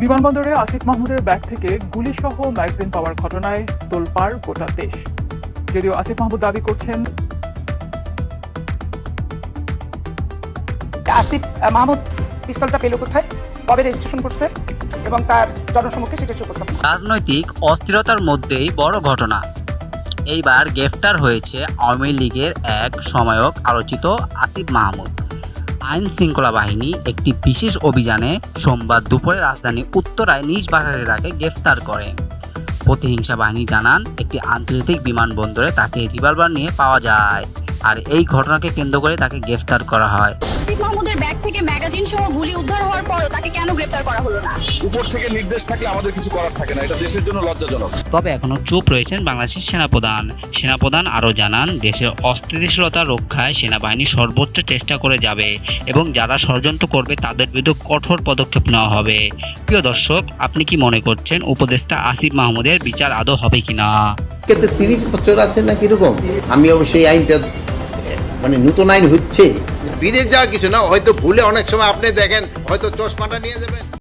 বিমানবন্দরে আসিফ মাহমুদের ব্যাগ থেকে গুলিসহ ম্যাগাজিন পাওয়ার ঘটনায় তোলপাড় গোটা দেশ। যদিও আসিফ মাহমুদ দাবি করছেন, আসিফ মাহমুদ পিস্তলটা পেল কোথায়, কবে রেজিস্ট্রেশন করছে এবং তার জনসমক্ষে সেটা উপস্থাপন। রাজনৈতিক অস্থিরতার মধ্যেই বড় ঘটনা। এইবার গ্রেফতার হয়েছে আওয়ামী লীগের এক সময়ক আলোচিত আসিফ মাহমুদ। আইন শৃঙ্খলা বাহিনী একটি বিশেষ অভিযানে সোমবার দুপুরে রাজধানী উত্তরায় নিজ বাসায় তাকে গ্রেফতার করে। প্রতিহিংসা বাহিনী জানান, একটি আন্তর্জাতিক বিমানবন্দরে তাকে রিভলভার নিয়ে পাওয়া যায়, আর এই ঘটনাকে কেন্দ্র করে তাকে গ্রেফতার করা হয়। আসিফ মাহমুদের ব্যাগ থেকে ম্যাগাজিন সহ গুলি উদ্ধার হওয়ার পরও তাকে কেন গ্রেফতার করা হলো না? উপর থেকে নির্দেশ থাকলে আমাদের কিছু করার থাকে না, এটা দেশের জন্য লজ্জাজনক। তবে এখনো চুপ রয়েছেন বাংলাদেশের সেনাপ্রধান আরও জানান, দেশের অস্থিতিশীলতা রক্ষায় সেনাবাহিনী সর্বোচ্চ চেষ্টা করে যাবে এবং যারা ষড়যন্ত্র করবে তাদের বিরুদ্ধে কঠোর পদক্ষেপ নেওয়া হবে। প্রিয় দর্শক, আপনি কি মনে করছেন উপদেষ্টা আসিফ মাহমুদের বিচার আদৌ হবে কিনা? 30 বছর আছে না কিরকম, আমি অবশ্যই আইনটা নতুন আইন হচ্ছে, বিদেশ যাওয়ার কিছু না, হয়তো ভুলে অনেক সময় আপনি দেখেন হয়তো চশমাটা নিয়ে যাবেন।